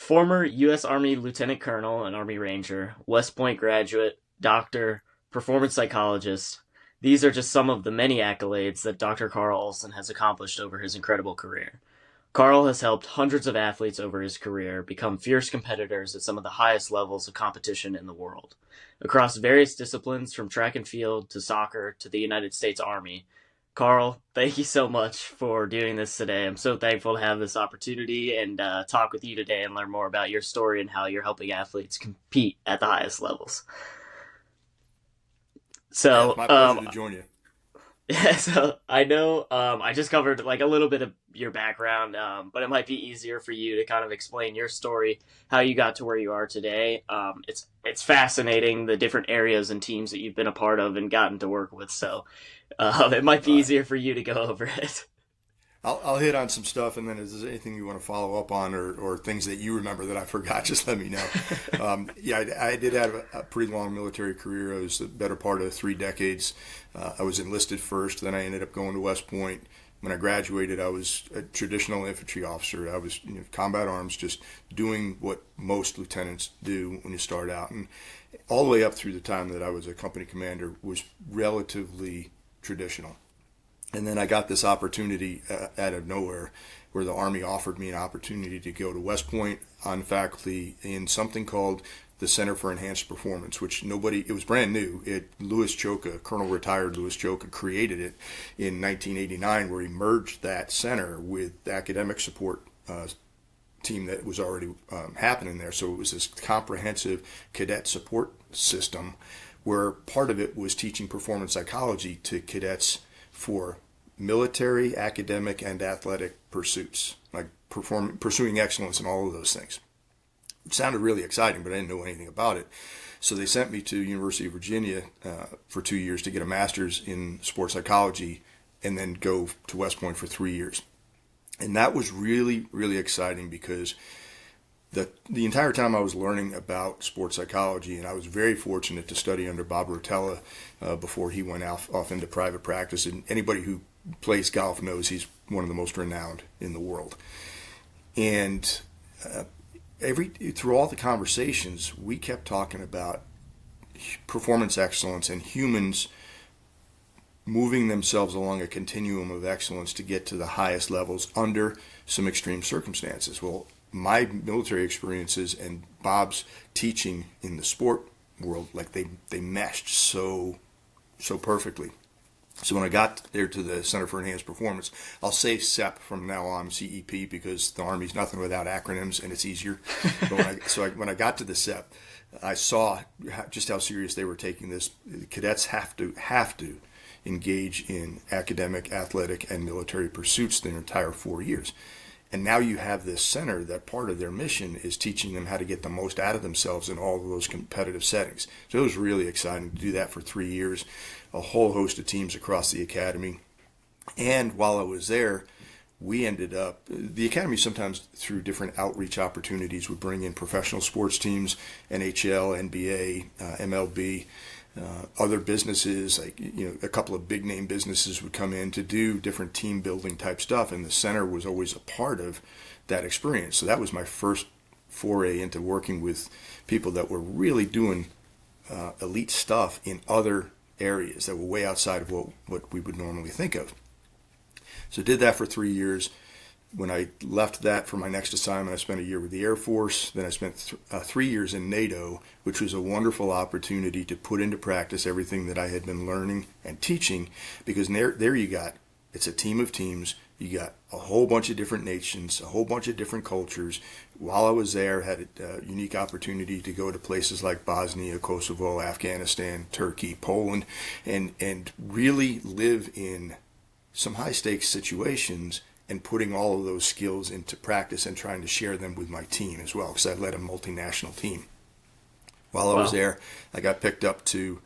Former U.S. Army Lieutenant Colonel and Army Ranger, West Point graduate, doctor, performance psychologist. These are just some of the many accolades that Dr. Carl Ohlson has accomplished over his incredible career. Carl has helped hundreds of athletes over his career become fierce competitors at some of the highest levels of competition in the world. Across various disciplines, from track and field to soccer to the United States Army, Carl, thank you so much for doing this today. I'm so thankful to have this opportunity and talk with you today and learn more about your story and how you're helping athletes compete at the highest levels. Yeah, it's So, my pleasure to join you. yeah, so I know I just covered like a little bit of your background, but it might be easier for you to kind of explain your story, how you got to where you are today. It's fascinating the different areas and teams that you've been a part of and gotten to work with. So it might be All right. easier for you to go over it. I'll hit on some stuff, and then if there's anything you want to follow up on or things that you remember that I forgot, just let me know. Yeah, I did have a pretty long military career. I was the better part of 3 decades. I was enlisted first, then I ended up going to West Point. When I graduated, I was a traditional infantry officer. I was combat arms, just doing what most lieutenants do when you start out. And all the way up through the time that I was a company commander was relatively traditional. And then I got this opportunity out of nowhere where the Army offered me an opportunity to go to West Point on faculty in something called the Center for Enhanced Performance, which it was brand new. Louis Choka, Colonel retired Louis Choka, created it in 1989, where he merged that center with the academic support team that was already happening there. So it was this comprehensive cadet support system where part of it was teaching performance psychology to cadets for military, academic, and athletic pursuits, like pursuing excellence in all of those things. It sounded really exciting, but I didn't know anything about it. So they sent me to University of Virginia for 2 years to get a master's in sports psychology and then go to West Point for 3 years. And that was really, really exciting because the entire time I was learning about sports psychology, and I was very fortunate to study under Bob Rotella before he went off into private practice. And anybody who plays golf knows he's one of the most renowned in the world. And through all the conversations, we kept talking about performance excellence and humans moving themselves along a continuum of excellence to get to the highest levels under some extreme circumstances. Well, my military experiences and Bob's teaching in the sport world, like they meshed so perfectly. So when I got there to the Center for Enhanced Performance, I'll say CEP from now on, CEP, because the Army's nothing without acronyms and it's easier. But when I got to the CEP, I saw just how serious they were taking this. Cadets have to engage in academic, athletic, and military pursuits their entire 4 years. And now you have this center that part of their mission is teaching them how to get the most out of themselves in all of those competitive settings. So it was really exciting to do that for 3 years, a whole host of teams across the academy. And while I was there, the academy sometimes through different outreach opportunities would bring in professional sports teams, NHL, NBA, MLB, other businesses, like a couple of big name businesses would come in to do different team building type stuff, and the center was always a part of that experience. So that was my first foray into working with people that were really doing elite stuff in other areas that were way outside of what we would normally think of. So did that for 3 years. When I left that for my next assignment, I spent a year with the Air Force. Then I spent 3 years in NATO, which was a wonderful opportunity to put into practice everything that I had been learning and teaching. Because there it's a team of teams. You got a whole bunch of different nations, a whole bunch of different cultures. While I was there, I had a unique opportunity to go to places like Bosnia, Kosovo, Afghanistan, Turkey, Poland, and really live in some high stakes situations and putting all of those skills into practice and trying to share them with my team as well, because I led a multinational team. While I was Wow. there, I got picked up to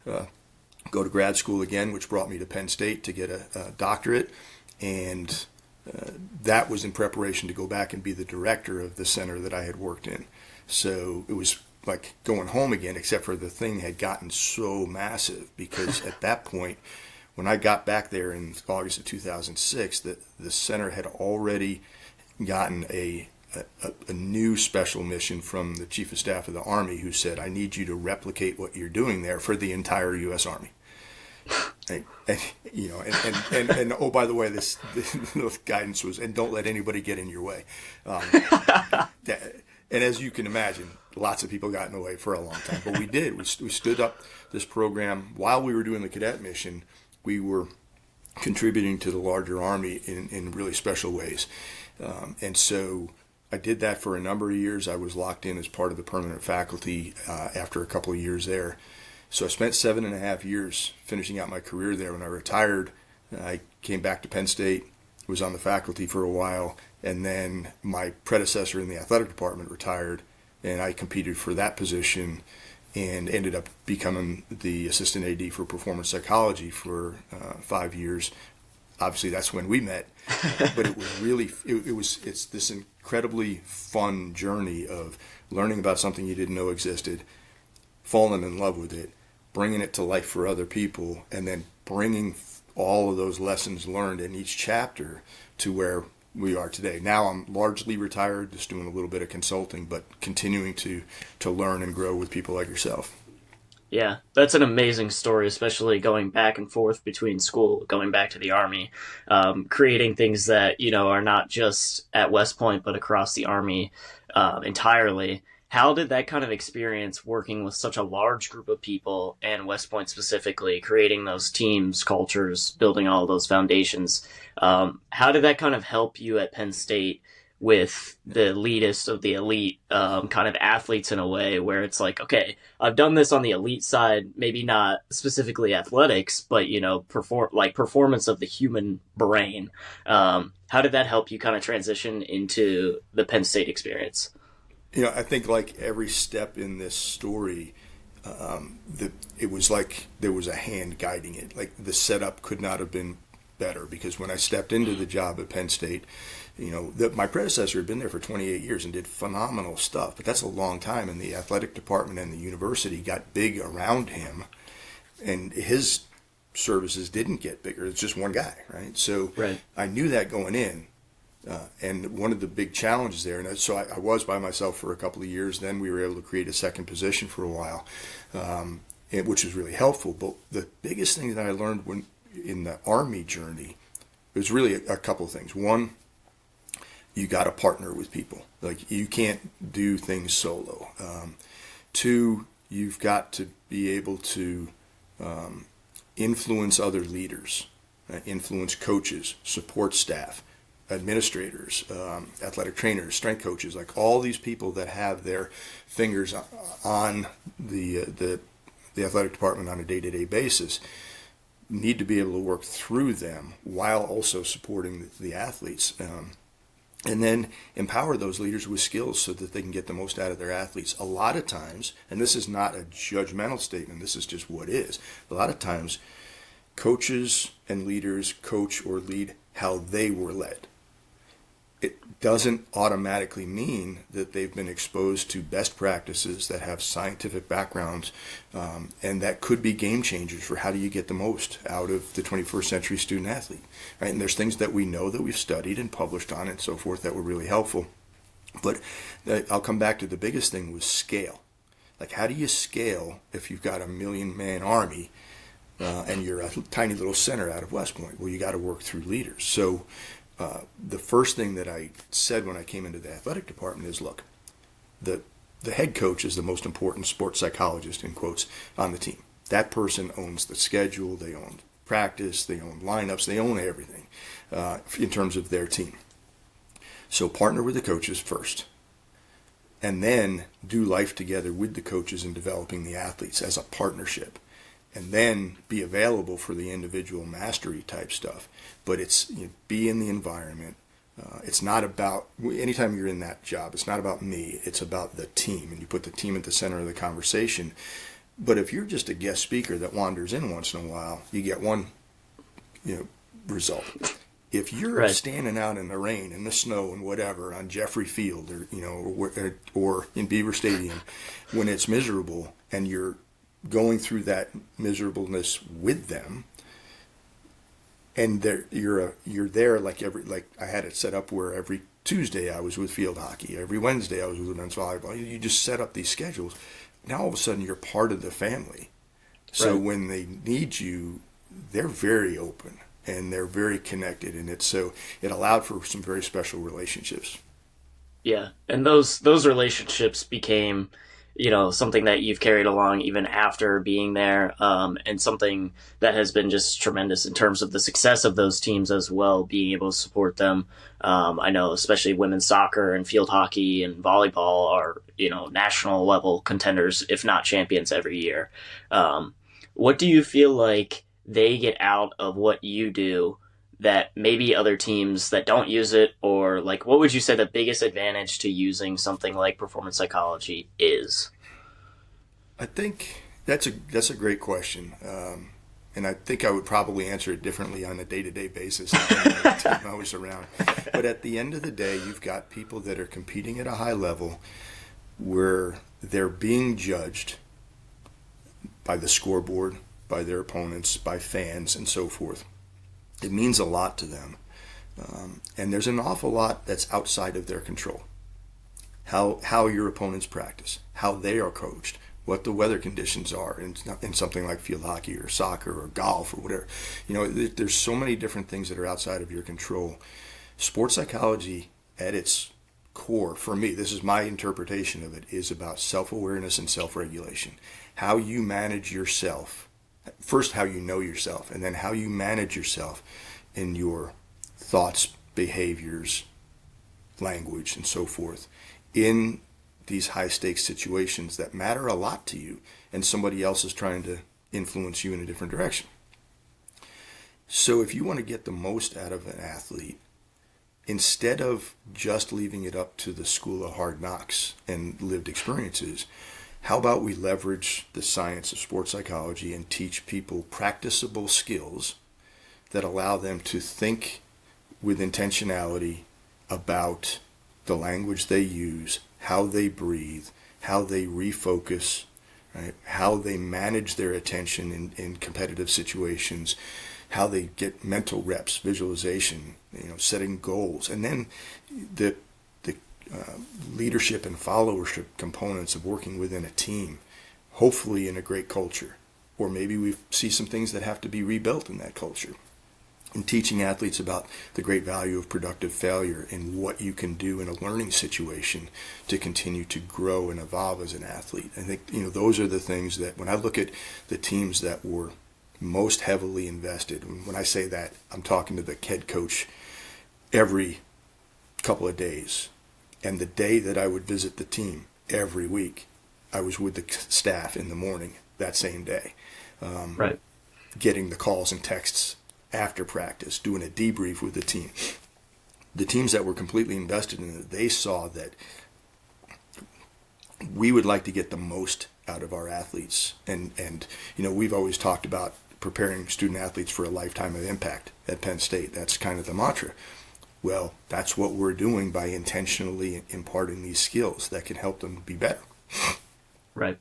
go to grad school again, which brought me to Penn State to get a doctorate, and that was in preparation to go back and be the director of the center that I had worked in. So it was like going home again, except for the thing had gotten so massive, because at that point, when I got back there in August of 2006, the center had already gotten a a new special mission from the Chief of Staff of the Army, who said, "I need you to replicate what you're doing there for the entire U.S. Army." And you know, and oh, by the way, this guidance was, and don't let anybody get in your way. And as you can imagine, lots of people got in the way for a long time, but we did. We stood up this program while we were doing the cadet mission. We were contributing to the larger Army in really special ways, and so I did that for a number of years. I was locked in as part of the permanent faculty after a couple of years there. So I spent 7.5 years finishing out my career there. When I retired, I came back to Penn State, was on the faculty for a while, and then my predecessor in the athletic department retired, and I competed for that position and ended up becoming the assistant AD for performance psychology for 5 years. Obviously, that's when we met, but it was really, it's this incredibly fun journey of learning about something you didn't know existed, falling in love with it, bringing it to life for other people, and then bringing all of those lessons learned in each chapter to where we are today. Now I'm largely retired, just doing a little bit of consulting, but continuing to learn and grow with people like yourself. Yeah, that's an amazing story, especially going back and forth between school, going back to the Army, creating things that, you know, are not just at West Point, but across the Army entirely. How did that kind of experience working with such a large group of people and West Point specifically, creating those teams, cultures, building all those foundations, how did that kind of help you at Penn State with the elitist of the elite kind of athletes in a way where it's like, okay, I've done this on the elite side, maybe not specifically athletics, but, you know, performance of the human brain. How did that help you kind of transition into the Penn State experience? You know, I think like every step in this story, it was like there was a hand guiding it. Like the setup could not have been better, because when I stepped into the job at Penn State, you know, my predecessor had been there for 28 years and did phenomenal stuff, but that's a long time, and the athletic department and the university got big around him, and his services didn't get bigger. It's just one guy, right? So Right. I knew that going in. And one of the big challenges there, and so I was by myself for a couple of years. Then we were able to create a second position for a while, which was really helpful. But the biggest thing that I learned when in the Army journey was really a couple of things. One, you got to partner with people. Like you can't do things solo. Two, you've got to be able to influence other leaders, influence coaches, support staff, administrators, athletic trainers, strength coaches, like all these people that have their fingers on the athletic department on a day-to-day basis need to be able to work through them while also supporting the athletes. And then empower those leaders with skills so that they can get the most out of their athletes. A lot of times, and this is not a judgmental statement, this is just what is, a lot of times coaches and leaders coach or lead how they were led. It doesn't automatically mean that they've been exposed to best practices that have scientific backgrounds, and that could be game changers for how do you get the most out of the 21st century student athlete. Right? And there's things that we know that we've studied and published on and so forth that were really helpful. But I'll come back to the biggest thing was scale. Like how do you scale if you've got a 1,000,000-man army and you're a tiny little center out of West Point? Well, you got to work through leaders. So the first thing that I said when I came into the athletic department is, look, the head coach is the most important sports psychologist, in quotes, on the team. That person owns the schedule, they own practice, they own lineups, they own everything in terms of their team. So partner with the coaches first, and then do life together with the coaches in developing the athletes as a partnership. And then be available for the individual mastery type stuff. But it's be in the environment. It's not about, anytime you're in that job, it's not about me. It's about the team. And you put the team at the center of the conversation. But if you're just a guest speaker that wanders in once in a while, you get one result. If you're Right. standing out in the rain, in the snow, and whatever on Jeffrey Field, or in Beaver Stadium, when it's miserable, and you're going through that miserableness with them, and you're there like I had it set up where every Tuesday I was with field hockey. Every Wednesday I was with men's volleyball. You just set up these schedules. Now all of a sudden you're part of the family. So Right. when they need you, they're very open and they're very connected, and it allowed for some very special relationships. Yeah, and those relationships became, something that you've carried along even after being there, and something that has been just tremendous in terms of the success of those teams as well. Being able to support them, I know especially women's soccer and field hockey and volleyball are national level contenders, if not champions, every year. What do you feel like they get out of what you do that maybe other teams that don't use it, or like what would you say the biggest advantage to using something like performance psychology is? I think that's a great question, and I think I would probably answer it differently on a day-to-day basis. The team I was around, but at the end of the day, you've got people that are competing at a high level where they're being judged by the scoreboard, by their opponents, by fans, and so forth. It means a lot to them. And there's an awful lot that's outside of their control. How your opponents practice, how they are coached, what the weather conditions are in something like field hockey or soccer or golf or whatever. There's so many different things that are outside of your control. Sports psychology at its core, for me, this is my interpretation of it, is about self-awareness and self-regulation. How you manage yourself. First, how you know yourself, and then how you manage yourself in your thoughts, behaviors, language, and so forth in these high-stakes situations that matter a lot to you, and somebody else is trying to influence you in a different direction. So if you want to get the most out of an athlete, instead of just leaving it up to the school of hard knocks and lived experiences, how about we leverage the science of sports psychology and teach people practicable skills that allow them to think with intentionality about the language they use, how they breathe, how they refocus, right? How they manage their attention in competitive situations, how they get mental reps, visualization, setting goals, and then the leadership and followership components of working within a team, hopefully in a great culture. Or maybe we see some things that have to be rebuilt in that culture. And teaching athletes about the great value of productive failure and what you can do in a learning situation to continue to grow and evolve as an athlete. I think those are the things that when I look at the teams that were most heavily invested, when I say that, I'm talking to the head coach every couple of days. And the day that I would visit the team every week, I was with the staff in the morning that same day, Right. getting the calls and texts after practice, doing a debrief with the team. The teams that were completely invested in it, they saw that we would like to get the most out of our athletes. And we've always talked about preparing student athletes for a lifetime of impact at Penn State. That's kind of the mantra. Well, that's what we're doing by intentionally imparting these skills that can help them be better. Right.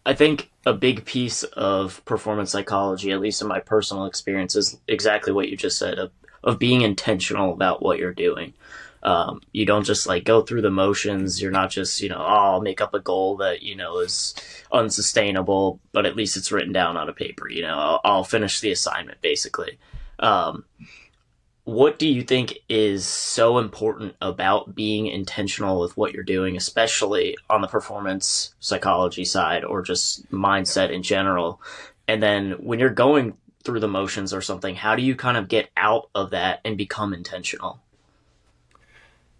I think a big piece of performance psychology, at least in my personal experience, is exactly what you just said of being intentional about what you're doing. You don't just like go through the motions. You're not just, I'll make up a goal that, is unsustainable, but at least it's written down on a paper. I'll finish the assignment basically. What do you think is so important about being intentional with what you're doing, especially on the performance psychology side or just mindset in general? And then when you're going through the motions or something, how do you kind of get out of that and become intentional?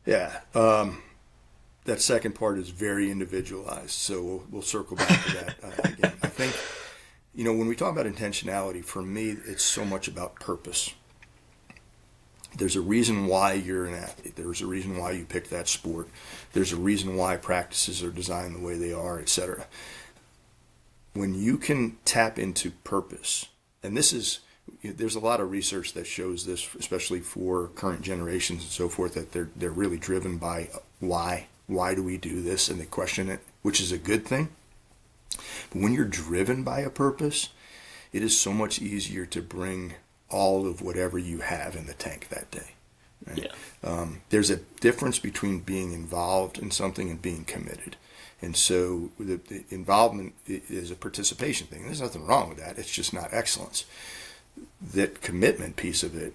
Yeah. That second part is very individualized, so we'll circle back to that again. I think, when we talk about intentionality, for me, it's so much about purpose. There's a reason why you're an athlete. There's a reason why you picked that sport. There's a reason why practices are designed the way they are, etc. When you can tap into purpose, and there's a lot of research that shows this, especially for current generations and so forth, that they're really driven by why. Why do we do this? And they question it, which is a good thing. But when you're driven by a purpose, it is so much easier to bring all of whatever you have in the tank that day. Right? Yeah. There's a difference between being involved in something and being committed. And so the involvement is a participation thing. There's nothing wrong with that. It's just not excellence. That commitment piece of it,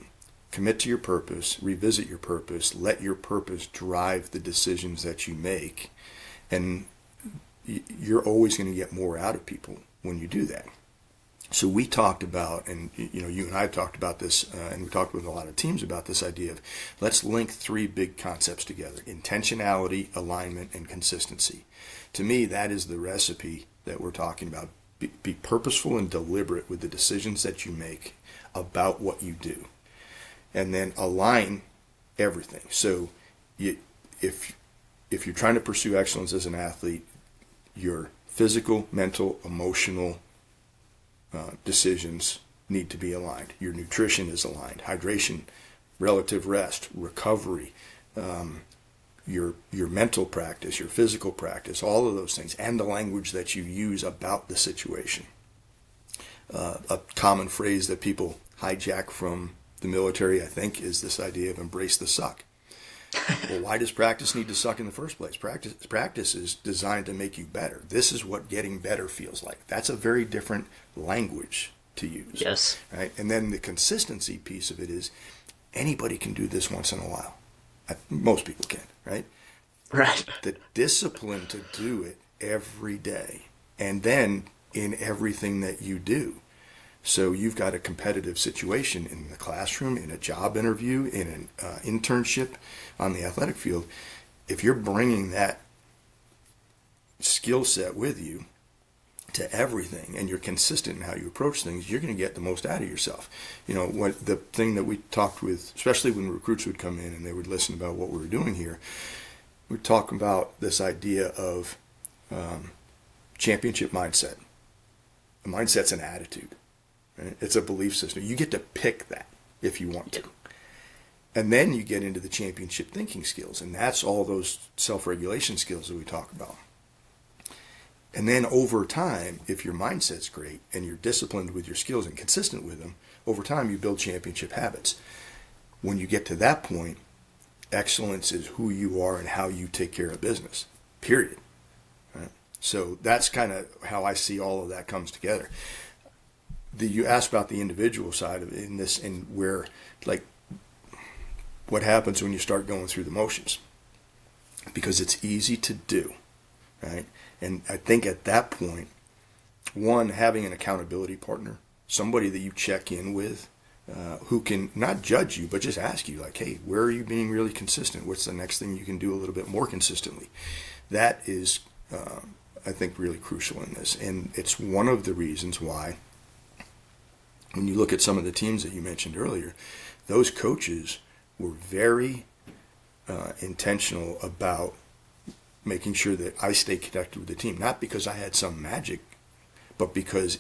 commit to your purpose, revisit your purpose, let your purpose drive the decisions that you make. And you're always going to get more out of people when you do that. So we talked about, and you and I talked about this, and we talked with a lot of teams about this idea of let's link three big concepts together: intentionality, alignment, and consistency. To me, that is the recipe that we're talking about. Be purposeful and deliberate with the decisions that you make about what you do, and then align everything. So if you're trying to pursue excellence as an athlete, your physical, mental, emotional decisions need to be aligned. Your nutrition is aligned. Hydration, relative rest, recovery, your mental practice, your physical practice, all of those things, and the language that you use about the situation. A common phrase that people hijack from the military, I think, is this idea of embrace the suck. Well, why does practice need to suck in the first place? Practice is designed to make you better. This is what getting better feels like. That's a very different language to use. Yes. Right? And then the consistency piece of it is anybody can do this once in a while. Most people can, right? Right. The discipline to do it every day, and then in everything that you do. So you've got a competitive situation in the classroom, in a job interview, in an internship on the athletic field. If you're bringing that skill set with you to everything, and you're consistent in how you approach things, you're going to get the most out of yourself. What the thing that we talked with, especially when recruits would come in and they would listen about what we were doing here, we'd talk about this idea of championship mindset. A mindset's an attitude. Right? It's a belief system. You get to pick that if you want to. And then you get into the championship thinking skills, and that's all those self-regulation skills that we talk about. And then over time, if your mindset's great and you're disciplined with your skills and consistent with them, over time you build championship habits. When you get to that point, excellence is who you are and how you take care of business, period. Right? So that's kind of how I see all of that comes together. You asked about the individual side of it in this, and where, like, what happens when you start going through the motions, because it's easy to do, right? And I think at that point, one, having an accountability partner, somebody that you check in with, who can not judge you, but just ask you, like, hey, where are you being really consistent? What's the next thing you can do a little bit more consistently? That is, I think, really crucial in this. And it's one of the reasons why, when you look at some of the teams that you mentioned earlier, those coaches were very intentional about making sure that I stay connected with the team, not because I had some magic, but because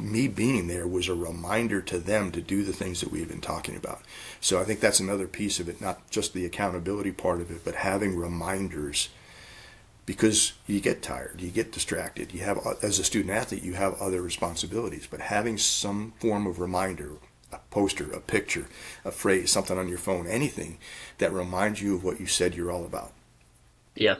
me being there was a reminder to them to do the things that we've been talking about. So I think that's another piece of it, not just the accountability part of it, but having reminders, because you get tired, you get distracted. You have, as a student athlete, you have other responsibilities, but having some form of reminder, a poster, a picture, a phrase, something on your phone, anything that reminds you of what you said you're all about. Yeah.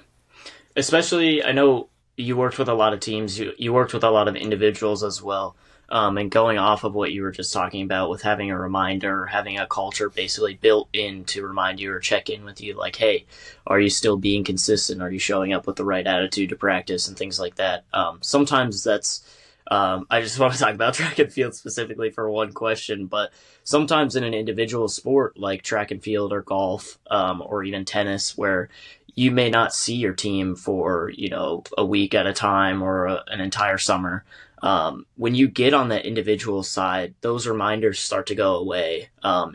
Especially, I know you worked with a lot of teams, you worked with a lot of individuals as well. And going off of what you were just talking about with having a reminder, having a culture basically built in to remind you or check in with you, like, hey, are you still being consistent? Are you showing up with the right attitude to practice and things like that? Sometimes that's, I just want to talk about track and field specifically for one question, but sometimes in an individual sport like track and field or golf, or even tennis, where you may not see your team for, a week at a time or an entire summer. When you get on that individual side, those reminders start to go away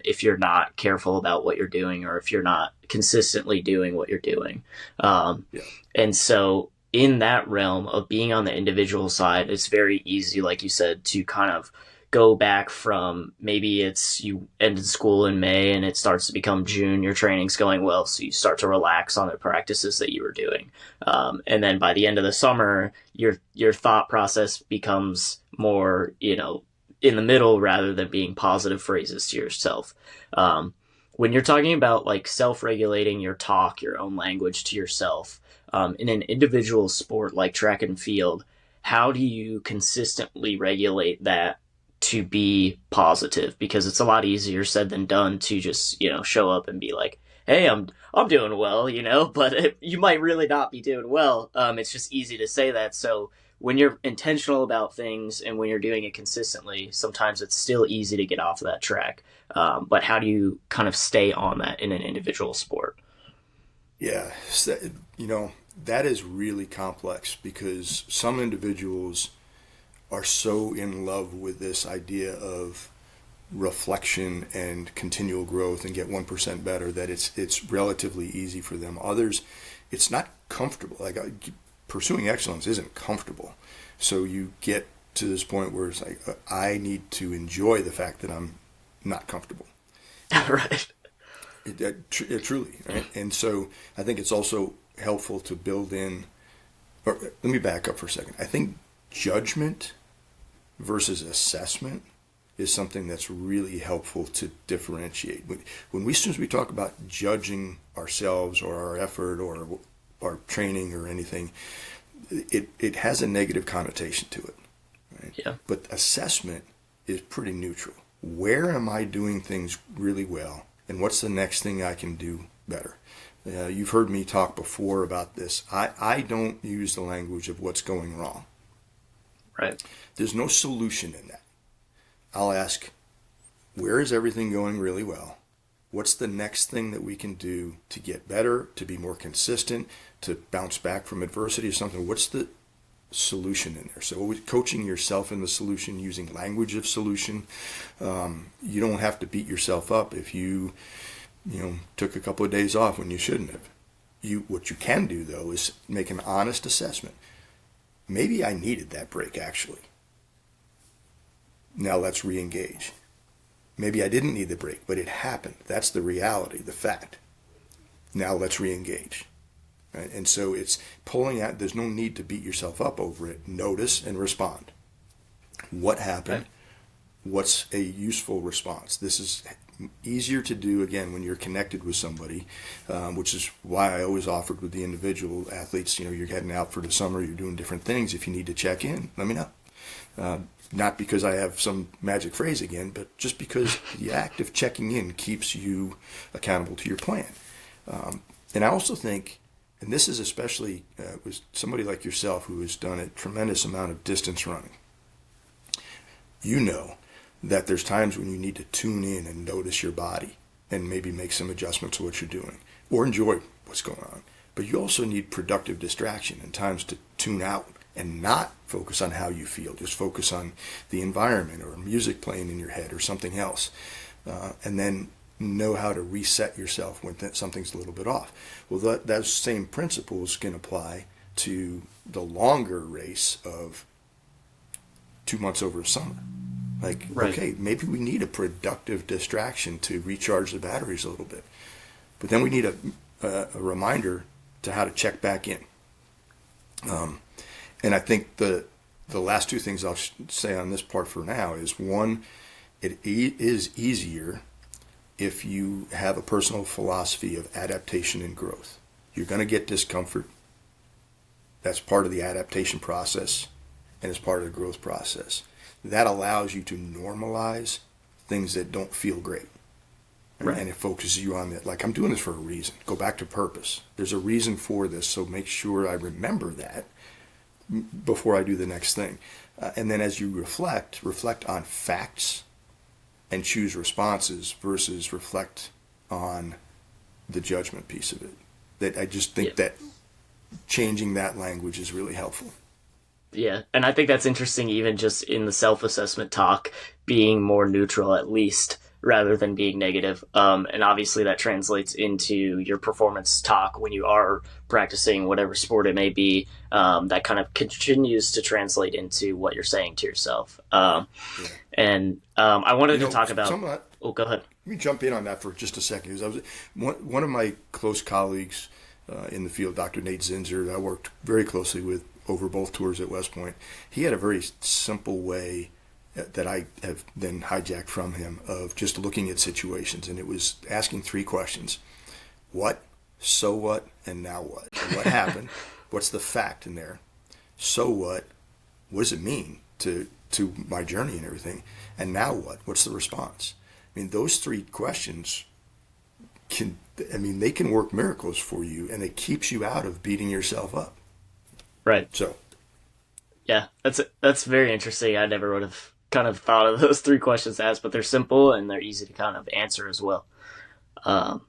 if you're not careful about what you're doing, or if you're not consistently doing what you're doing. Yeah. And so in that realm of being on the individual side, it's very easy, like you said, to kind of go back from, maybe it's you ended school in May and it starts to become June, your training's going well, so you start to relax on the practices that you were doing. And then by the end of the summer, your thought process becomes more, in the middle rather than being positive phrases to yourself. when you're talking about like self-regulating your talk, your own language to yourself, in an individual sport like track and field, how do you consistently regulate that to be positive? Because it's a lot easier said than done to just, show up and be like, "Hey, I'm doing well," but you might really not be doing well. It's just easy to say that. So when you're intentional about things and when you're doing it consistently, sometimes it's still easy to get off of that track. But how do you kind of stay on that in an individual sport? Yeah, so, that is really complex because some individuals are so in love with this idea of reflection and continual growth and get 1% better that it's relatively easy for them. Others, it's not comfortable. Like pursuing excellence isn't comfortable. So you get to this point where it's like I need to enjoy the fact that I'm not comfortable. Right. Truly, right? And so I think it's also helpful to build in, or let me back up for a second. I think judgment versus assessment is something that's really helpful to differentiate. As soon as we talk about judging ourselves or our effort or our training or anything, it has a negative connotation to it. Right? Yeah. But assessment is pretty neutral. Where am I doing things really well? And what's the next thing I can do better? You've heard me talk before about this. I don't use the language of what's going wrong. Right. There's no solution in that. I'll ask, where is everything going really well? What's the next thing that we can do to get better, to be more consistent, to bounce back from adversity or something? What's the solution in there? So coaching yourself in the solution, using language of solution. You don't have to beat yourself up if you took a couple of days off when you shouldn't have. What you can do though is make an honest assessment. Maybe I needed that break actually. Now let's re-engage. Maybe I didn't need the break, but it happened. That's the reality, the fact. Now let's re-engage. Right? And so it's pulling out, there's no need to beat yourself up over it. Notice and respond. What happened? Right. What's a useful response? This is easier to do, again, when you're connected with somebody, which is why I always offered with the individual athletes, you're heading out for the summer, you're doing different things. If you need to check in, let me know. Not because I have some magic phrase again, but just because the act of checking in keeps you accountable to your plan. And I also think, and this is especially with somebody like yourself who has done a tremendous amount of distance running, that there's times when you need to tune in and notice your body and maybe make some adjustments to what you're doing or enjoy what's going on. But you also need productive distraction and times to tune out and not focus on how you feel. Just focus on the environment or music playing in your head or something else. And then know how to reset yourself when something's a little bit off. Well, those same principles can apply to the longer race of 2 months over a summer. Like, right. Okay, maybe we need a productive distraction to recharge the batteries a little bit. But then we need a reminder to how to check back in. And I think the last two things I'll say on this part for now is, one, it is easier if you have a personal philosophy of adaptation and growth. You're going to get discomfort. That's part of the adaptation process, and it's part of the growth process. That allows you to normalize things that don't feel great. Right. And it focuses you on that. Like, I'm doing this for a reason. Go back to purpose. There's a reason for this, so make sure I remember that before I do the next thing. And then as you reflect on facts and choose responses versus reflect on the judgment piece of it. That I just think that changing that language is really helpful. Yeah, and I think that's interesting even just in the self-assessment talk, being more neutral at least, rather than being negative. And obviously that translates into your performance talk when you are practicing whatever sport it may be. That kind of continues to translate into what you're saying to yourself. And I wanted to talk about... Oh, go ahead. Let me jump in on that for just a second. Because one of my close colleagues in the field, Dr. Nate Zinzer, that I worked very closely with over both tours at West Point. He had a very simple way that I have then hijacked from him of just looking at situations. And it was asking three questions: what, so what, and now what? What happened? What's the fact in there? So what? What does it mean to my journey and everything? And now what? What's the response? I mean, those three questions they can work miracles for you, and it keeps you out of beating yourself up. Right. So, yeah, that's very interesting. I never would have kind of thought of those three questions asked, but they're simple and they're easy to kind of answer as well. Um,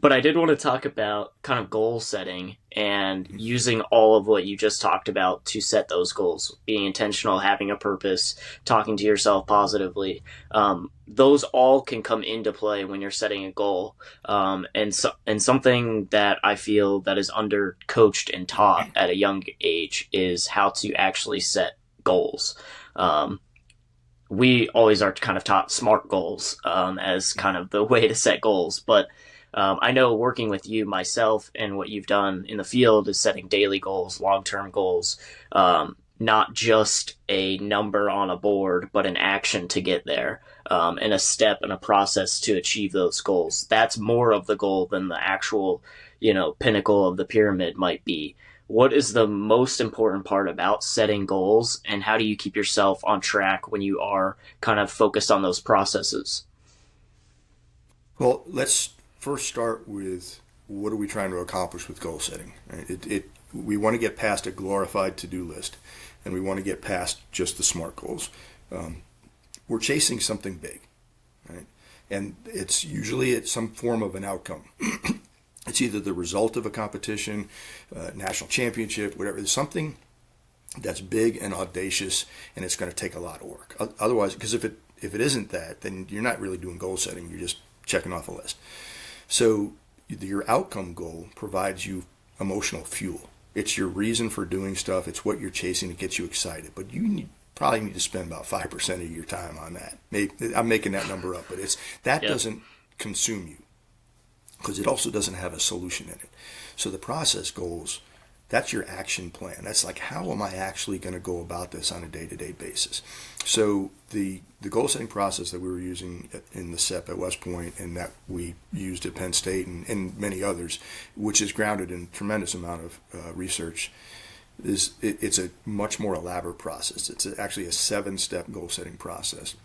but I did want to talk about kind of goal setting and using all of what you just talked about to set those goals, being intentional, having a purpose, talking to yourself positively. Those all can come into play when you're setting a goal. And something that I feel that is under coached and taught at a young age is how to actually set goals. We always are kind of taught SMART goals as kind of the way to set goals, but I know working with you myself and what you've done in the field is setting daily goals, long-term goals, not just a number on a board, but an action to get there, and a step and a process to achieve those goals. That's more of the goal than the actual, pinnacle of the pyramid might be. What is the most important part about setting goals, and how do you keep yourself on track when you are kind of focused on those processes? well, let's first start with what are we trying to accomplish with goal setting? Right? We want to get past a glorified to-do list, and we want to get past just the SMART goals. We're chasing something big, right? And it's usually at some form of an outcome. It's either the result of a competition, national championship, whatever. There's something that's big and audacious, and it's going to take a lot of work. Otherwise, because if it isn't that, then you're not really doing goal setting. You're just checking off a list. So your outcome goal provides you emotional fuel. It's your reason for doing stuff. It's what you're chasing. It gets you excited. But you probably need to spend about 5% of your time on that. Maybe, I'm making that number up, but that Yep. doesn't consume you because it also doesn't have a solution in it. So the process goals, that's your action plan. That's like, how am I actually going to go about this on a day-to-day basis? So the goal setting process that we were using in the SEP at West Point and that we used at Penn State and many others, which is grounded in a tremendous amount of research, it's a much more elaborate process. It's actually a 7-step goal setting process.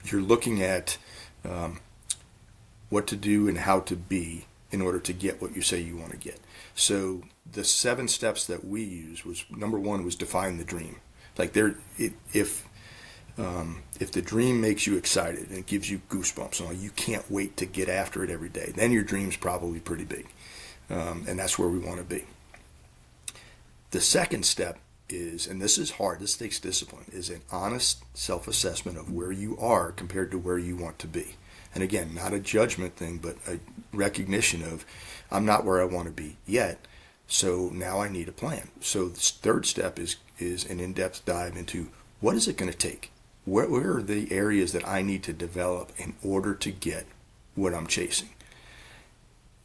You're looking at what to do and how to be in order to get what you say you want to get. So the 7 steps that we use was, number 1 was define the dream. Like if the dream makes you excited and it gives you goosebumps, and you can't wait to get after it every day, then your dream's probably pretty big, and that's where we want to be. The second step is, and this is hard, this takes discipline, is an honest self-assessment of where you are compared to where you want to be. And again, not a judgment thing, but a recognition of, I'm not where I want to be yet, so now I need a plan. So the third step is an in-depth dive into what is it going to take? Where are the areas that I need to develop in order to get what I'm chasing?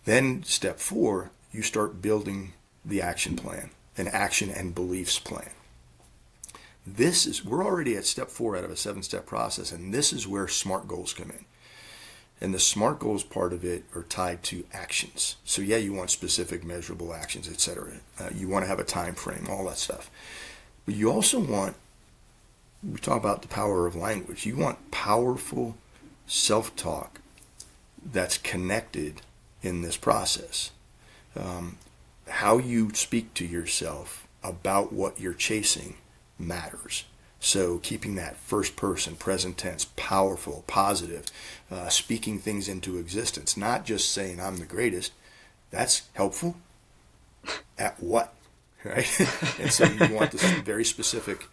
Then step 4, you start building the action plan, an action and beliefs plan. We're already at step 4 out of a 7-step process, and this is where SMART goals come in. And the SMART goals part of it are tied to actions. So yeah, you want specific measurable actions, etc. You want to have a time frame, all that stuff. But you also want, we talk about the power of language. You want powerful self-talk that's connected in this process. How you speak to yourself about what you're chasing matters. So keeping that first person, present tense, powerful, positive, speaking things into existence, not just saying I'm the greatest. That's helpful. At what? Right? And so you want this very specific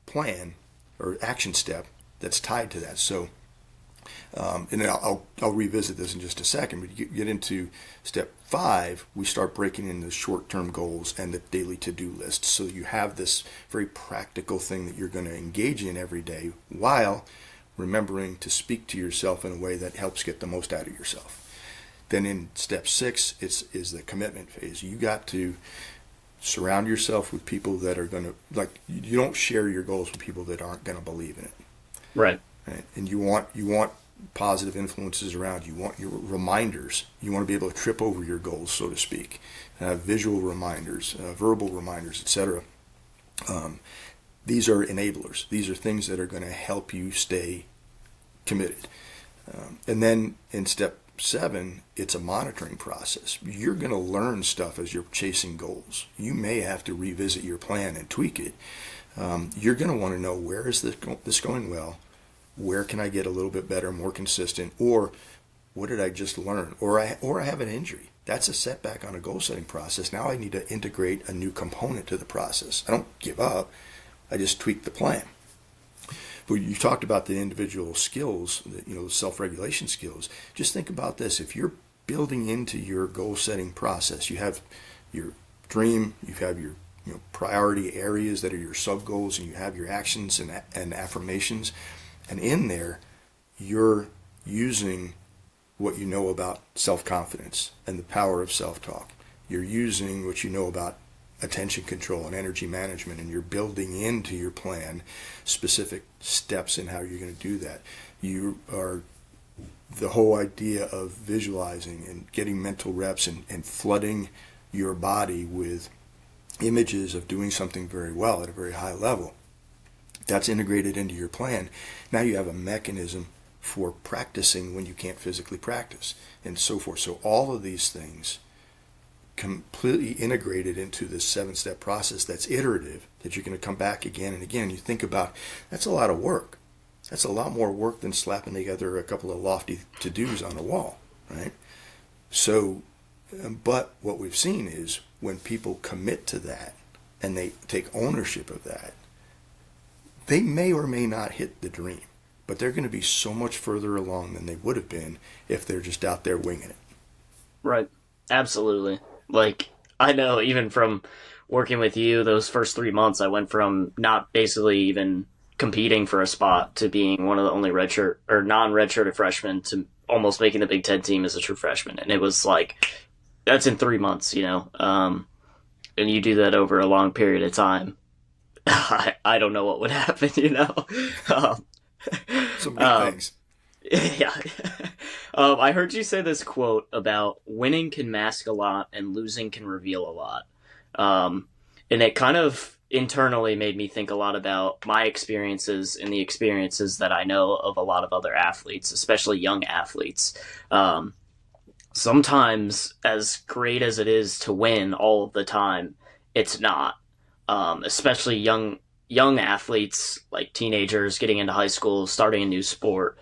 plan or action step that's tied to that. So, and then I'll revisit this in just a second, but you get into step 5, we start breaking into short-term goals and the daily to-do list. So you have this very practical thing that you're going to engage in every day while remembering to speak to yourself in a way that helps get the most out of yourself. Then in step 6, is the commitment phase. You got to Surround yourself with people that are going to, like, you don't share your goals with people that aren't going to believe in it. Right. Right? And you want positive influences around you. You want your reminders. You want to be able to trip over your goals, so to speak. Visual reminders, verbal reminders, etc. These are enablers. These are things that are going to help you stay committed. And then in step 7, it's a monitoring process. You're going to learn stuff as you're chasing goals. You may have to revisit your plan and tweak it. You're going to want to know, where is this going well? Where can I get a little bit better, more consistent? Or what did I just learn? Or I have an injury. That's a setback on a goal setting process. Now I need to integrate a new component to the process. I don't give up. I just tweak the plan. But you talked about the individual skills, the self-regulation skills. Just think about this. If you're building into your goal-setting process, you have your dream, you have your priority areas that are your sub-goals, and you have your actions and affirmations. And in there, you're using what you know about self-confidence and the power of self-talk. You're using what you know about attention control and energy management, and you're building into your plan specific steps in how you're going to do that. You are the whole idea of visualizing and getting mental reps and flooding your body with images of doing something very well at a very high level. That's integrated into your plan. Now you have a mechanism for practicing when you can't physically practice, and so forth. So all of these things completely integrated into this 7-step process that's iterative, that you're going to come back again and again. You think about, that's a lot of work. That's a lot more work than slapping together a couple of lofty to-dos on a wall, right? So, but what we've seen is when people commit to that and they take ownership of that, they may or may not hit the dream, but they're going to be so much further along than they would have been if they're just out there winging it. Right. Absolutely. Like, I know even from working with you, those first 3 months, I went from not basically even competing for a spot to being one of the only redshirt or non-redshirted freshmen to almost making the Big Ten team as a true freshman. And it was like, that's in 3 months, and you do that over a long period of time. I don't know what would happen, Some big things. Yeah. I heard you say this quote about winning can mask a lot and losing can reveal a lot. And it kind of internally made me think a lot about my experiences and the experiences that I know of a lot of other athletes, especially young athletes. Sometimes, as great as it is to win all of the time, it's not. Especially young athletes, like teenagers getting into high school, starting a new sport.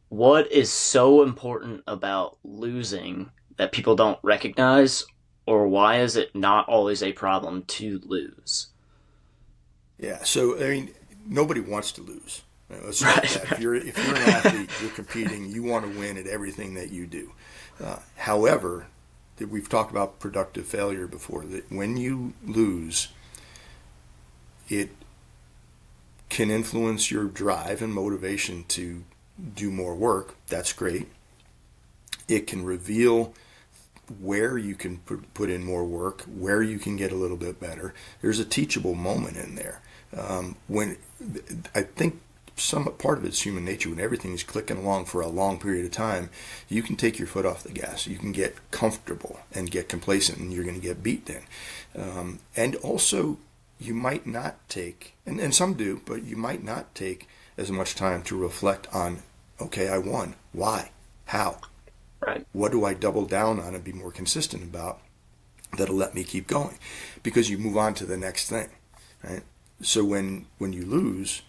What is so important about losing that people don't recognize, or why is it not always a problem to lose? Yeah, so I mean, nobody wants to lose. Let's start Right. with that. If you're an athlete, you're competing, you want to win at everything that you do. However, we've talked about productive failure before, that when you lose, it can influence your drive and motivation to do more work. That's great. It can reveal where you can put in more work, where you can get a little bit better. There's a teachable moment in there. When I think some part of it's human nature. When everything's clicking along for a long period of time, you can take your foot off the gas. You can get comfortable and get complacent, and you're going to get beat then. And also, you might not take, and some do, but you might not take as much time to reflect on, okay, I won. Why? How? Right. What do I double down on and be more consistent about that'll let me keep going? Because you move on to the next thing, right? So when you lose,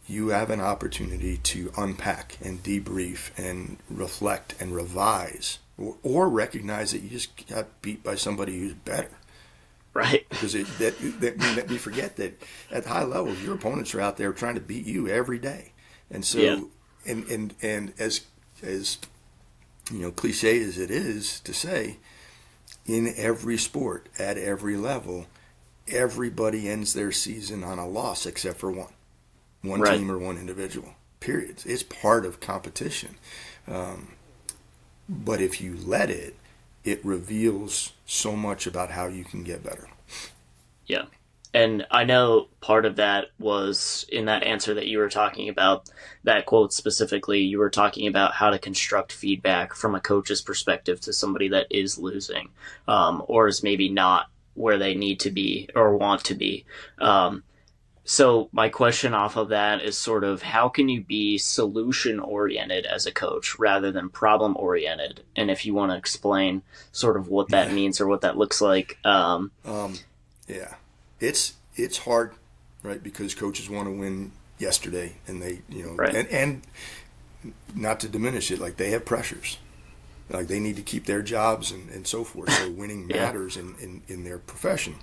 you have an opportunity to unpack and debrief and reflect and revise, or recognize that you just got beat by somebody who's better. Right. Because we forget that at high level, your opponents are out there trying to beat you every day. And so, Yeah. and as cliche as it is to say, in every sport, at every level, everybody ends their season on a loss except for one Right. team or one individual. Period. It's part of competition. But if you let it, it reveals so much about how you can get better. Yeah. And I know part of that was in that answer that you were talking about, that quote specifically, you were talking about how to construct feedback from a coach's perspective to somebody that is losing, or is maybe not where they need to be or want to be. So my question off of that is sort of how can you be solution oriented as a coach rather than problem oriented? And if you want to explain sort of what that Yeah. means or what that looks like. Yeah, it's hard, right? Because coaches want to win yesterday, and Right. and not to diminish it, like they have pressures, like they need to keep their jobs and so forth. So winning Yeah. matters in their profession.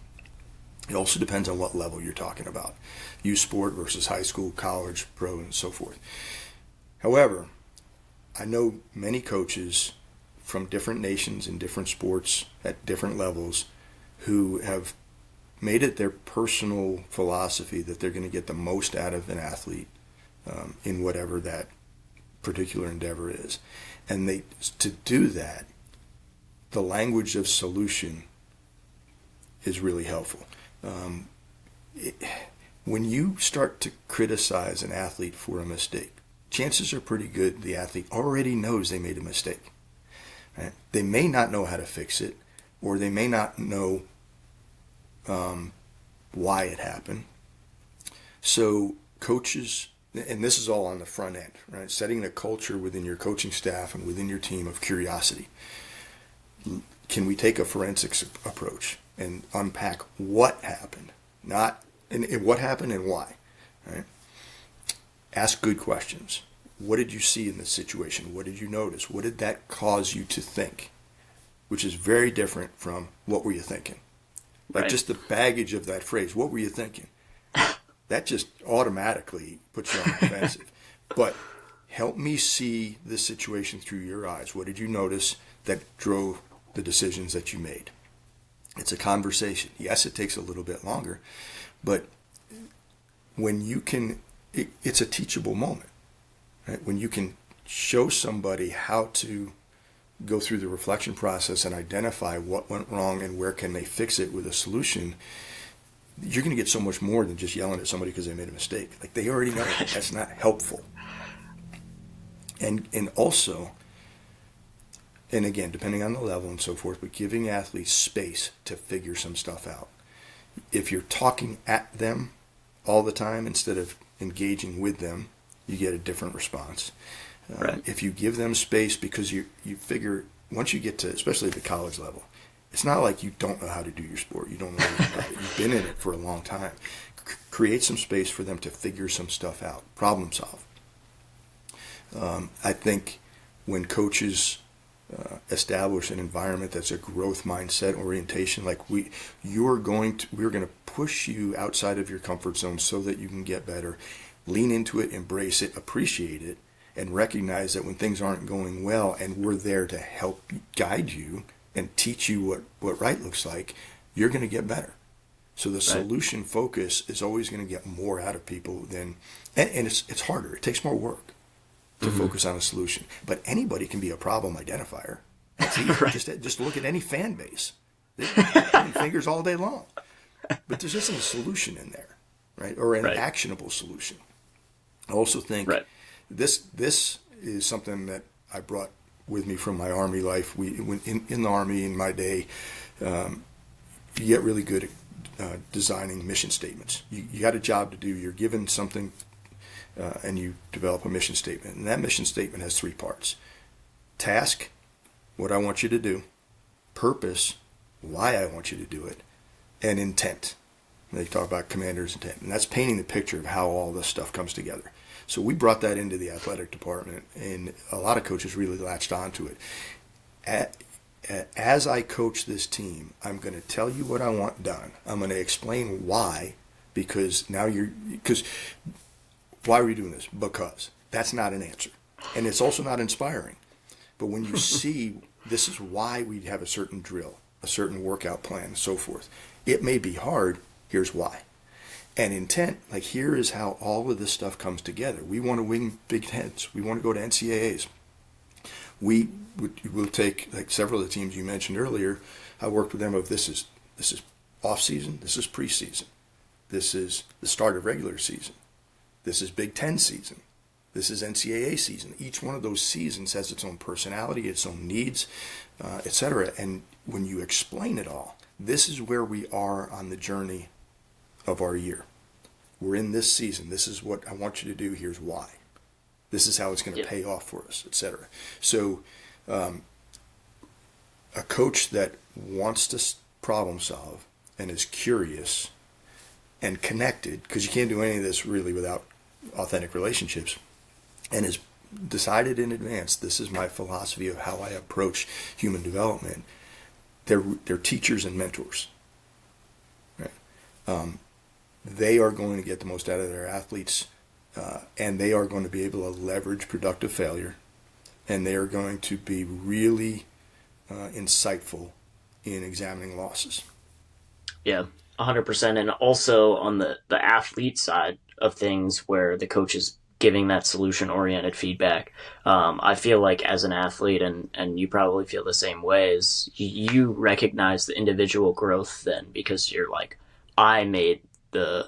It also depends on what level you're talking about, youth sport versus high school, college, pro, and so forth. However, I know many coaches from different nations in different sports at different levels who have made it their personal philosophy that they're going to get the most out of an athlete in whatever that particular endeavor is. And to do that, the language of solution is really helpful. When you start to criticize an athlete for a mistake, chances are pretty good the athlete already knows they made a mistake. Right? They may not know how to fix it, or they may not know why it happened. So coaches, and this is all on the front end, right? Setting a culture within your coaching staff and within your team of curiosity. Can we take a forensics approach and unpack what happened, not and what happened and why, right? Ask good questions. What did you see in this situation? What did you notice? What did that cause you to think? Which is very different from what were you thinking? Like Right. just the baggage of that phrase, what were you thinking? That just automatically puts you on the defensive. But help me see this situation through your eyes. What did you notice that drove the decisions that you made? It's a conversation. Yes, it takes a little bit longer, but when you can, it's a teachable moment. Right? When you can show somebody how to go through the reflection process and identify what went wrong and where can they fix it with a solution, you're going to get so much more than just yelling at somebody because they made a mistake. Like they already know it. That's not helpful. And also, and again, depending on the level and so forth, but giving athletes space to figure some stuff out. If you're talking at them all the time instead of engaging with them, you get a different response. Right. If you give them space, because you figure once you get to, especially at the college level, it's not like you don't know how to do your sport. You don't know anything about it. You've been in it for a long time. Create some space for them to figure some stuff out, problem solve. I think when coaches establish an environment that's a growth mindset orientation, like we're going to push you outside of your comfort zone so that you can get better. Lean into it, embrace it, appreciate it, and recognize that when things aren't going well, and we're there to help guide you and teach you what right looks like, you're going to get better. So the solution focus is always going to get more out of people than, and it's harder. It takes more work to focus on a solution. But anybody can be a problem identifier. That's easy. Right. Just look at any fan base. They point fingers all day long. But there's just a solution in there, right? Or an actionable solution. I also think this is something that I brought with me from my Army life. When in the Army in my day, you get really good at designing mission statements. You got a job to do. You're given something, and you develop a mission statement. And that mission statement has three parts: task, what I want you to do; purpose, why I want you to do it; and intent. They talk about commander's intent, and that's painting the picture of how all this stuff comes together. So we brought that into the athletic department, and a lot of coaches really latched onto it. As I coach this team, I'm going to tell you what I want done. I'm going to explain why, because why are we doing this? Because that's not an answer, and it's also not inspiring. But when you see this is why we have a certain drill, a certain workout plan, and so forth, it may be hard. Here's why. And intent, like here is how all of this stuff comes together. We want to win Big Tens. We want to go to NCAAs. we'll take, like several of the teams you mentioned earlier. I worked with them of this is off season, this is preseason, this is the start of regular season, this is Big Ten season, this is NCAA season. Each one of those seasons has its own personality, its own needs, etc. And when you explain it all, this is where we are on the journey of our year. We're in this season. This is what I want you to do. Here's why. This is how it's going to pay off for us, etc. So a coach that wants to problem solve and is curious and connected, because you can't do any of this really without authentic relationships, and is decided in advance, this is my philosophy of how I approach human development. They're teachers and mentors. Right? They are going to get the most out of their athletes, and they are going to be able to leverage productive failure, and they are going to be really insightful in examining losses. Yeah, 100%. And also on the athlete side of things, where the coach is giving that solution-oriented feedback, I feel like as an athlete, and you probably feel the same way, is you recognize the individual growth then, because you're like, I made the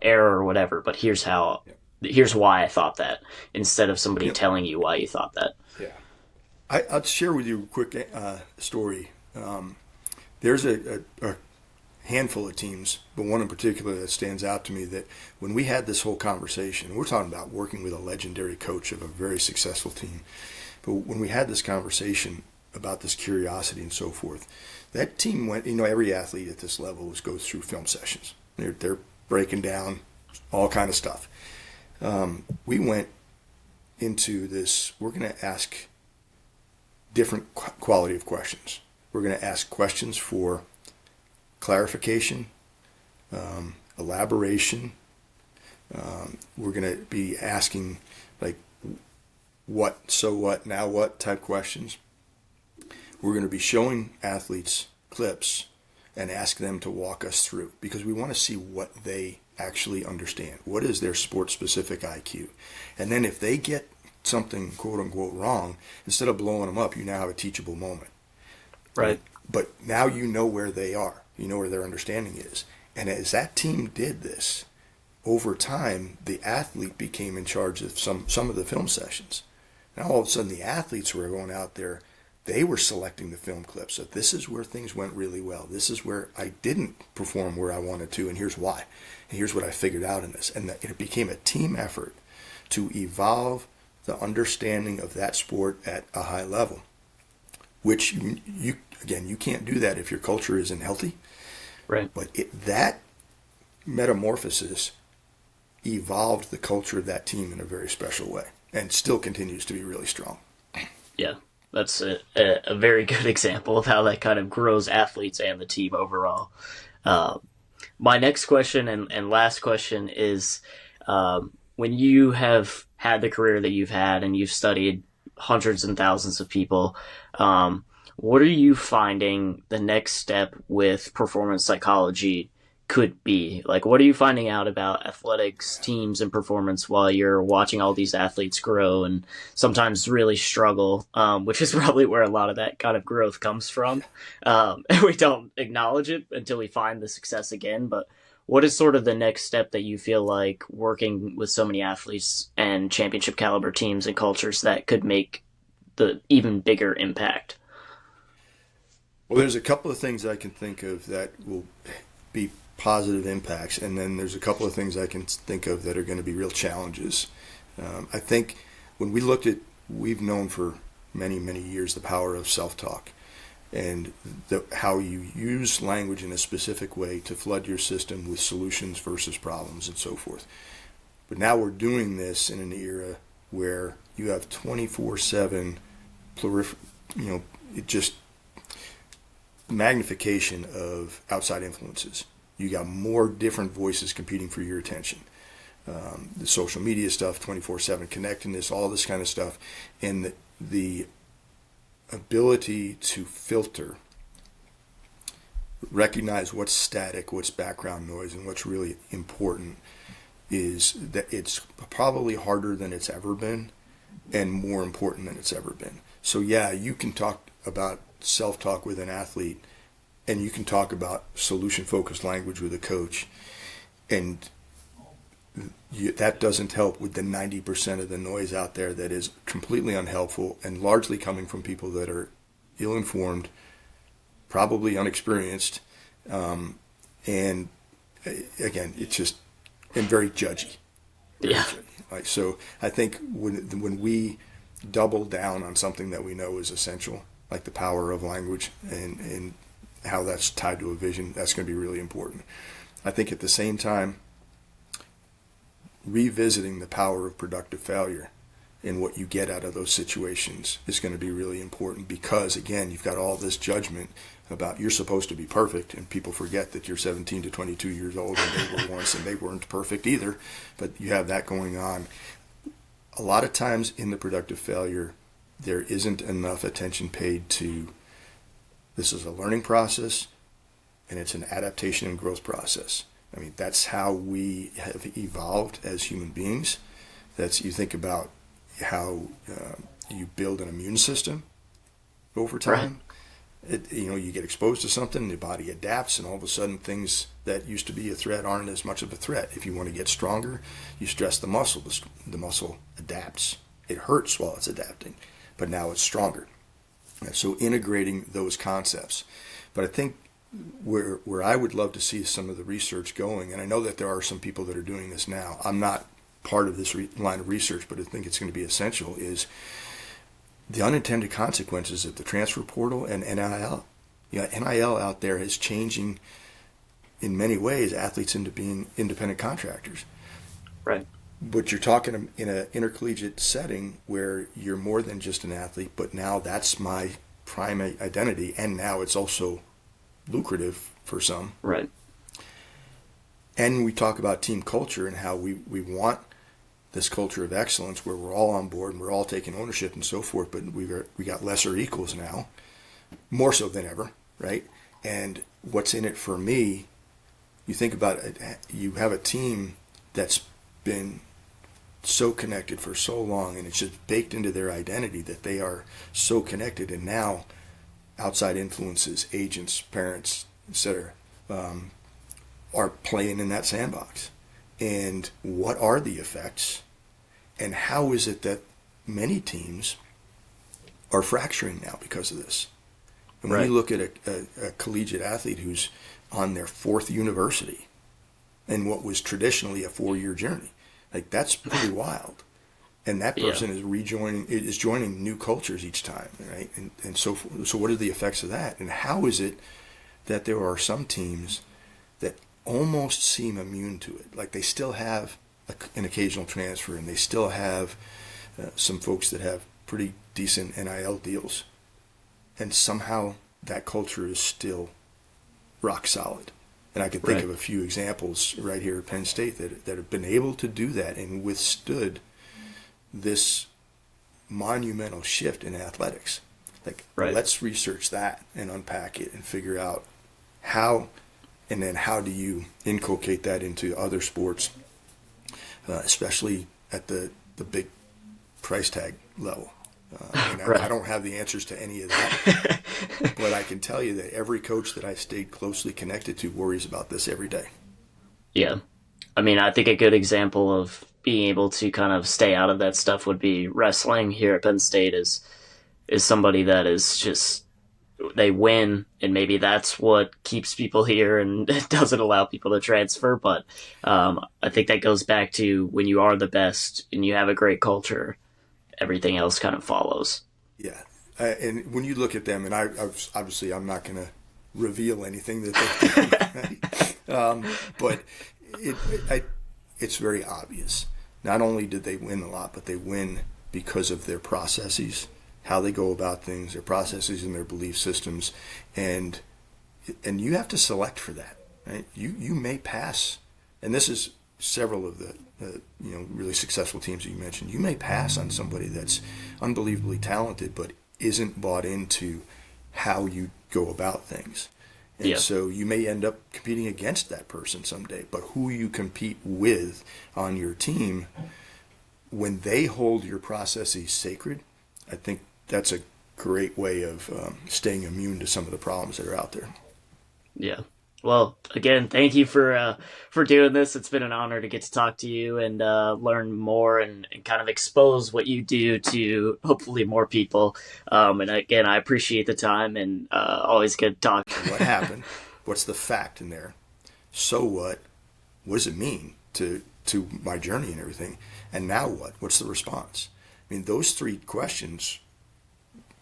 error or whatever, but here's why I thought that, instead of somebody telling you why you thought that. Yeah, I'll share with you a quick story. There's a handful of teams, but one in particular that stands out to me, that when we had this whole conversation, we're talking about working with a legendary coach of a very successful team, but when we had this conversation about this curiosity and so forth, that team went, every athlete at this level goes through film sessions. They're breaking down all kind of stuff. We went into this, we're going to ask different quality of questions. We're going to ask questions for clarification, elaboration. We're going to be asking like what, so what, now what type questions. We're going to be showing athletes clips and ask them to walk us through, because we want to see what they actually understand. What is their sport-specific IQ? And then if they get something quote-unquote wrong, instead of blowing them up, you now have a teachable moment. Right. But now you know where they are. You know where their understanding is. And as that team did this, over time, the athlete became in charge of some of the film sessions. Now all of a sudden the athletes were going out there, they were selecting the film clips. So this is where things went really well. This is where I didn't perform where I wanted to, and here's why. And here's what I figured out in this. And it became a team effort to evolve the understanding of that sport at a high level, which you can't do that if your culture isn't healthy. Right. But that metamorphosis evolved the culture of that team in a very special way, and still continues to be really strong. Yeah, that's a very good example of how that kind of grows athletes and the team overall. My next question and last question is, when you have had the career that you've had and you've studied hundreds and thousands of people, what are you finding the next step with performance psychology could be? Like, what are you finding out about athletics, teams, and performance while you're watching all these athletes grow and sometimes really struggle, which is probably where a lot of that kind of growth comes from. And we don't acknowledge it until we find the success again. But what is sort of the next step that you feel like working with so many athletes and championship caliber teams and cultures that could make the even bigger impact? Well, there's a couple of things I can think of that will be positive impacts, and then there's a couple of things I can think of that are going to be real challenges. I think when we looked at, we've known for many, many years the power of self-talk and how you use language in a specific way to flood your system with solutions versus problems and so forth. But now we're doing this in an era where you have 24/7 just magnification of outside influences. You got more different voices competing for your attention. The social media stuff, 24/7 connectedness, all this kind of stuff, and the ability to filter, recognize what's static, what's background noise, and what's really important, is that it's probably harder than it's ever been. and more important than it's ever been. So yeah, you can talk about self-talk with an athlete, and you can talk about solution-focused language with a coach, and that doesn't help with the 90% of the noise out there that is completely unhelpful and largely coming from people that are ill-informed, probably unexperienced, and again, it's just, and very judgy. Very Yeah. judgy. Like, so I think when we double down on something that we know is essential, like the power of language and how that's tied to a vision, that's going to be really important. I think at the same time, revisiting the power of productive failure and what you get out of those situations is going to be really important, because again, you've got all this judgment about you're supposed to be perfect, and people forget that you're 17 to 22 years old and they were once and they weren't perfect either, but you have that going on. A lot of times in the productive failure, there isn't enough attention paid to this is a learning process and it's an adaptation and growth process. I mean, that's how we have evolved as human beings. That's, you think about how you build an immune system over time. Right. You get exposed to something, the body adapts, and all of a sudden things that used to be a threat aren't as much of a threat. If you want to get stronger, you stress the muscle. The muscle adapts. It hurts while it's adapting, but now it's stronger. So integrating those concepts. But I think where I would love to see some of the research going, and I know that there are some people that are doing this now. I'm not part of this line of research, but I think it's going to be essential, is the unintended consequences of the transfer portal and NIL. NIL out there is changing in many ways athletes into being independent contractors. Right. But you're talking in an intercollegiate setting where you're more than just an athlete, but now that's my prime identity, and now it's also lucrative for some. Right. And we talk about team culture and how we want this culture of excellence where we're all on board and we're all taking ownership and so forth, but we got lesser equals now, more so than ever, right? And what's in it for me, you think about it, you have a team that's been so connected for so long, and it's just baked into their identity that they are so connected, and now outside influences, agents, parents, etc., are playing in that sandbox. And what are the effects, and how is it that many teams are fracturing now because of this? And when you look at a collegiate athlete who's on their fourth university in what was traditionally a 4-year journey, like, that's pretty wild. And that person is joining new cultures each time, right? And so what are the effects of that? And how is it that there are some teams that almost seem immune to it? Like, they still have an occasional transfer, and they still have some folks that have pretty decent NIL deals, and somehow that culture is still rock solid. And I could think of a few examples right here at Penn State that have been able to do that and withstood this monumental shift in athletics. Like, let's research that and unpack it and figure out how, and then how do you inculcate that into other sports, especially at the big price tag level. I don't have the answers to any of that, but I can tell you that every coach that I stayed closely connected to worries about this every day. Yeah. I mean, I think a good example of being able to kind of stay out of that stuff would be wrestling here at Penn State is somebody that is just, they win, and maybe that's what keeps people here and doesn't allow people to transfer. But I think that goes back to when you are the best and you have a great culture, everything else kind of follows. Yeah. And when you look at them, and obviously I'm not going to reveal anything that they do, but it's very obvious. Not only did they win a lot, but they win because of their processes, how they go about things, their processes and their belief systems, and you have to select for that. Right? You may pass, and this is several of the really successful teams that you mentioned. You may pass on somebody that's unbelievably talented, but isn't bought into how you go about things. And so you may end up competing against that person someday, but who you compete with on your team when they hold your processes sacred, I think that's a great way of staying immune to some of the problems that are out there. Yeah. Well, again, thank you for doing this. It's been an honor to get to talk to you and learn more and kind of expose what you do to hopefully more people. And again, I appreciate the time and always good talk. What happened? What's the fact in there? So what? What does it mean to my journey and everything? And now what? What's the response? I mean, those three questions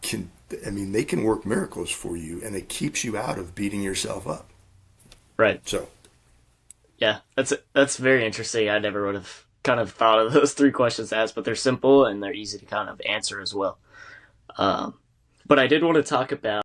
they can work miracles for you, and it keeps you out of beating yourself up. Right. So, yeah, that's very interesting. I never would have kind of thought of those three questions asked, but they're simple and they're easy to kind of answer as well. But I did want to talk about